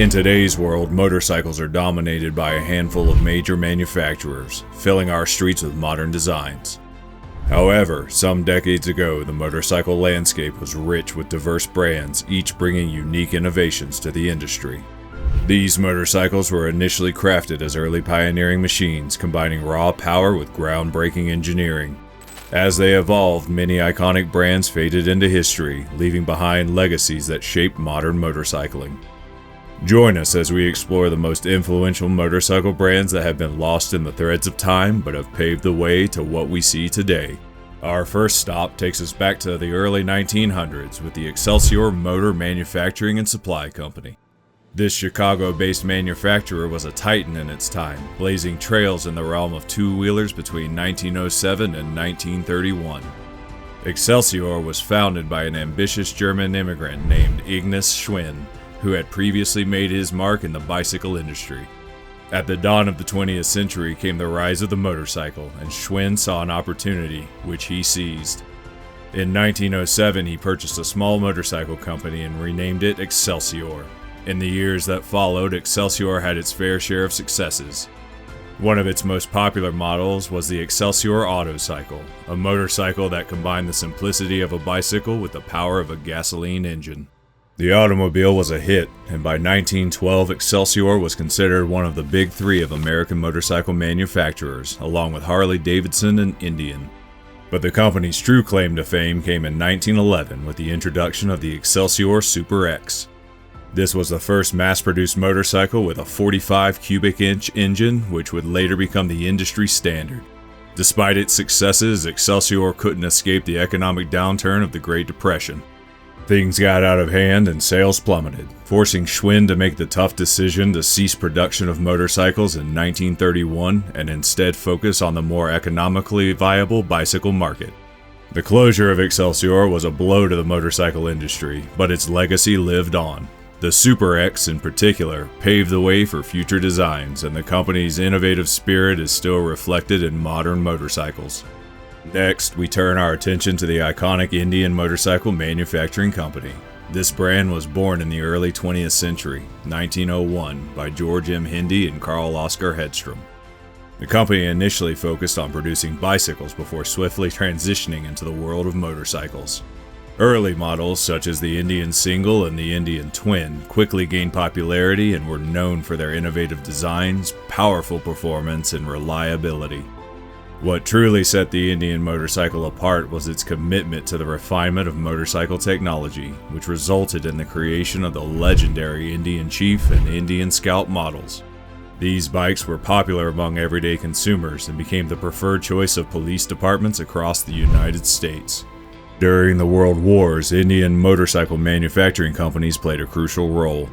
In today's world, motorcycles are dominated by a handful of major manufacturers, filling our streets with modern designs. However, some decades ago, the motorcycle landscape was rich with diverse brands, each bringing unique innovations to the industry. These motorcycles were initially crafted as early pioneering machines, combining raw power with groundbreaking engineering. As they evolved, many iconic brands faded into history, leaving behind legacies that shaped modern motorcycling. Join us as we explore the most influential motorcycle brands that have been lost in the threads of time but have paved the way to what we see today. Our first stop takes us back to the early 1900s with the Excelsior Motor Manufacturing and Supply Company. This Chicago-based manufacturer was a titan in its time, blazing trails in the realm of two-wheelers between 1907 and 1931. Excelsior was founded by an ambitious German immigrant named Ignaz Schwinn, who had previously made his mark in the bicycle industry. At the dawn of the 20th century came the rise of the motorcycle, and Schwinn saw an opportunity, which he seized. In 1907, he purchased a small motorcycle company and renamed it Excelsior. In the years that followed, Excelsior had its fair share of successes. One of its most popular models was the Excelsior Autocycle, a motorcycle that combined the simplicity of a bicycle with the power of a gasoline engine. The automobile was a hit, and by 1912 Excelsior was considered one of the big three of American motorcycle manufacturers, along with Harley-Davidson and Indian. But the company's true claim to fame came in 1911 with the introduction of the Excelsior Super X. This was the first mass-produced motorcycle with a 45 cubic inch engine, which would later become the industry standard. Despite its successes, Excelsior couldn't escape the economic downturn of the Great Depression. Things got out of hand and sales plummeted, forcing Schwinn to make the tough decision to cease production of motorcycles in 1931 and instead focus on the more economically viable bicycle market. The closure of Excelsior was a blow to the motorcycle industry, but its legacy lived on. The Super X in particular paved the way for future designs, and the company's innovative spirit is still reflected in modern motorcycles. Next, we turn our attention to the iconic Indian Motorcycle Manufacturing Company. This brand was born in the early 20th century, 1901, by George M. Hindy and Carl Oscar Hedstrom. The company initially focused on producing bicycles before swiftly transitioning into the world of motorcycles. Early models, such as the Indian Single and the Indian Twin, quickly gained popularity and were known for their innovative designs, powerful performance, and reliability. What truly set the Indian motorcycle apart was its commitment to the refinement of motorcycle technology, which resulted in the creation of the legendary Indian Chief and Indian Scout models. These bikes were popular among everyday consumers and became the preferred choice of police departments across the United States. During the World Wars, Indian motorcycle manufacturing companies played a crucial role.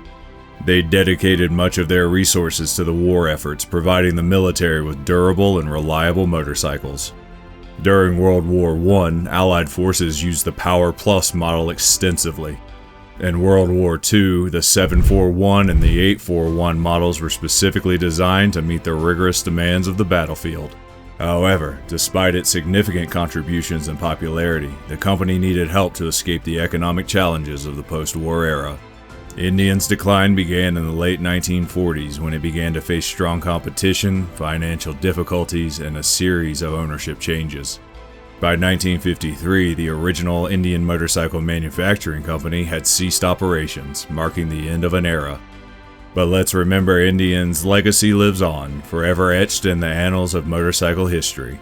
They dedicated much of their resources to the war efforts, providing the military with durable and reliable motorcycles. During World War I, Allied forces used the Power Plus model extensively. In World War II, the 741 and the 841 models were specifically designed to meet the rigorous demands of the battlefield. However, despite its significant contributions and popularity, the company needed help to escape the economic challenges of the post-war era. Indian's decline began in the late 1940s when it began to face strong competition, financial difficulties, and a series of ownership changes. By 1953, the original Indian Motorcycle Manufacturing Company had ceased operations, marking the end of an era. But let's remember, Indian's legacy lives on, forever etched in the annals of motorcycle history.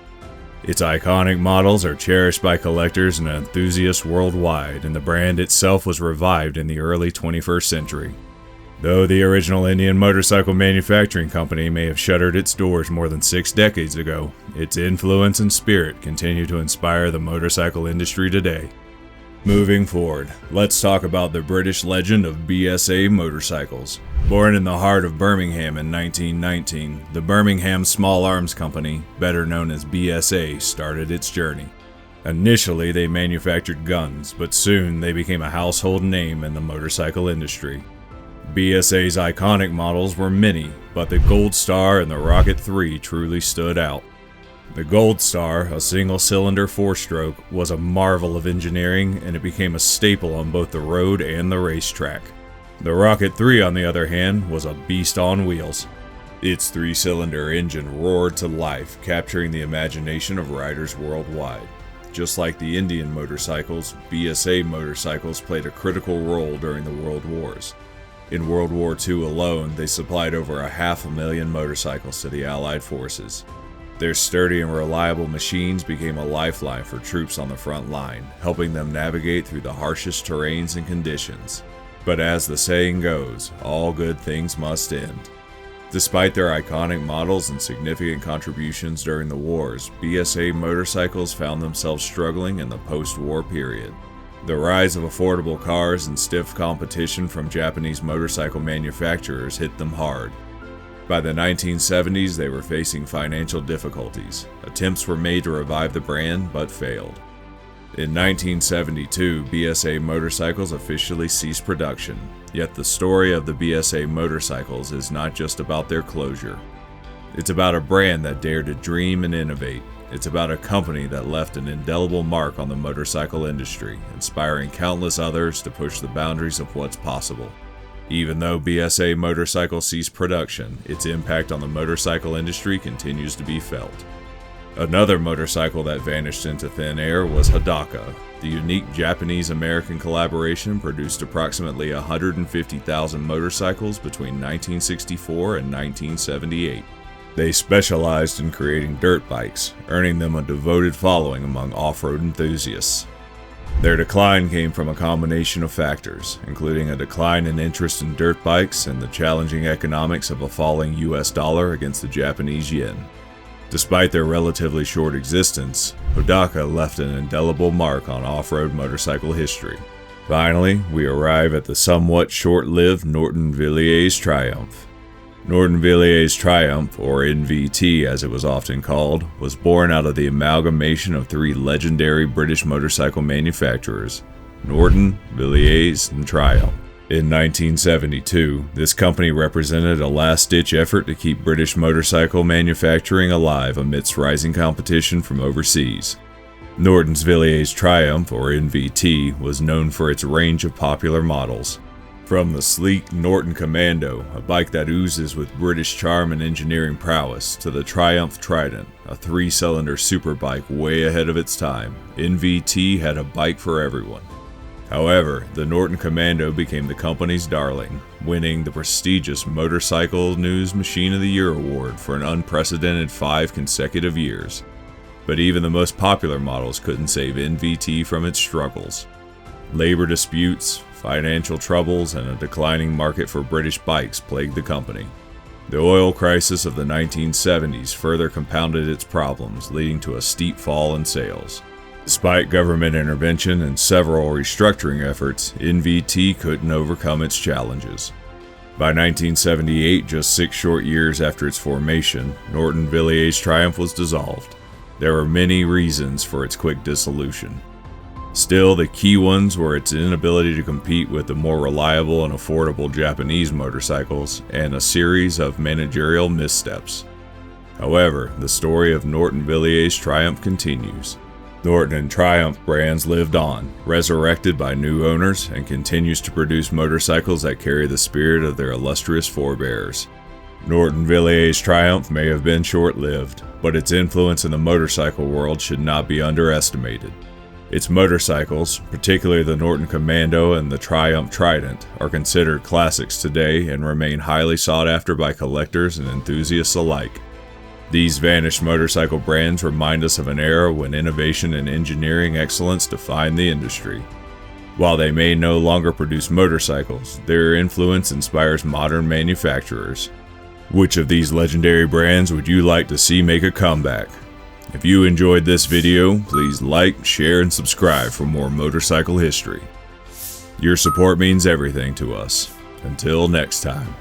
Its iconic models are cherished by collectors and enthusiasts worldwide, and the brand itself was revived in the early 21st century. Though the original Indian Motorcycle Manufacturing Company may have shuttered its doors more than 6 decades ago, its influence and spirit continue to inspire the motorcycle industry today. Moving forward, let's talk about the British legend of BSA motorcycles. Born in the heart of Birmingham in 1919, the Birmingham Small Arms Company, better known as BSA, started its journey. Initially, they manufactured guns, but soon they became a household name in the motorcycle industry. BSA's iconic models were many, but the Gold Star and the Rocket 3 truly stood out. The Gold Star, a single-cylinder 4-stroke, was a marvel of engineering, and it became a staple on both the road and the racetrack. The Rocket 3, on the other hand, was a beast on wheels. Its 3-cylinder engine roared to life, capturing the imagination of riders worldwide. Just like the Indian motorcycles, BSA motorcycles played a critical role during the World Wars. In World War II alone, they supplied over 500,000 motorcycles to the Allied forces. Their sturdy and reliable machines became a lifeline for troops on the front line, helping them navigate through the harshest terrains and conditions. But as the saying goes, all good things must end. Despite their iconic models and significant contributions during the wars, BSA motorcycles found themselves struggling in the post-war period. The rise of affordable cars and stiff competition from Japanese motorcycle manufacturers hit them hard. By the 1970s, they were facing financial difficulties. Attempts were made to revive the brand, but failed. In 1972, BSA motorcycles officially ceased production, yet the story of the BSA motorcycles is not just about their closure. It's about a brand that dared to dream and innovate. It's about a company that left an indelible mark on the motorcycle industry, inspiring countless others to push the boundaries of what's possible. Even though BSA motorcycles ceased production, its impact on the motorcycle industry continues to be felt. Another motorcycle that vanished into thin air was Hidaka. The unique Japanese-American collaboration produced approximately 150,000 motorcycles between 1964 and 1978. They specialized in creating dirt bikes, earning them a devoted following among off-road enthusiasts. Their decline came from a combination of factors, including a decline in interest in dirt bikes and the challenging economics of a falling US dollar against the Japanese yen. Despite their relatively short existence, Hidaka left an indelible mark on off-road motorcycle history. Finally, we arrive at the somewhat short-lived Norton Villiers Triumph. Norton Villiers Triumph, or NVT as it was often called, was born out of the amalgamation of 3 legendary British motorcycle manufacturers, Norton, Villiers, and Triumph. In 1972, this company represented a last-ditch effort to keep British motorcycle manufacturing alive amidst rising competition from overseas. Norton's Villiers Triumph, or NVT, was known for its range of popular models. From the sleek Norton Commando, a bike that oozes with British charm and engineering prowess, to the Triumph Trident, a 3-cylinder superbike way ahead of its time, NVT had a bike for everyone. However, the Norton Commando became the company's darling, winning the prestigious Motorcycle News Machine of the Year award for an unprecedented 5 consecutive years. But even the most popular models couldn't save NVT from its struggles. Labor disputes, financial troubles, and a declining market for British bikes plagued the company. The oil crisis of the 1970s further compounded its problems, leading to a steep fall in sales. Despite government intervention and several restructuring efforts, NVT couldn't overcome its challenges. By 1978, just 6 short years after its formation, Norton Villiers Triumph was dissolved. There were many reasons for its quick dissolution. Still, the key ones were its inability to compete with the more reliable and affordable Japanese motorcycles and a series of managerial missteps. However, the story of Norton Villiers Triumph continues. Norton and Triumph brands lived on, resurrected by new owners, and continues to produce motorcycles that carry the spirit of their illustrious forebears. Norton Villiers Triumph may have been short-lived, but its influence in the motorcycle world should not be underestimated. Its motorcycles, particularly the Norton Commando and the Triumph Trident, are considered classics today and remain highly sought after by collectors and enthusiasts alike. These vanished motorcycle brands remind us of an era when innovation and engineering excellence defined the industry. While they may no longer produce motorcycles, their influence inspires modern manufacturers. Which of these legendary brands would you like to see make a comeback? If you enjoyed this video, please like, share, and subscribe for more motorcycle history. Your support means everything to us. Until next time.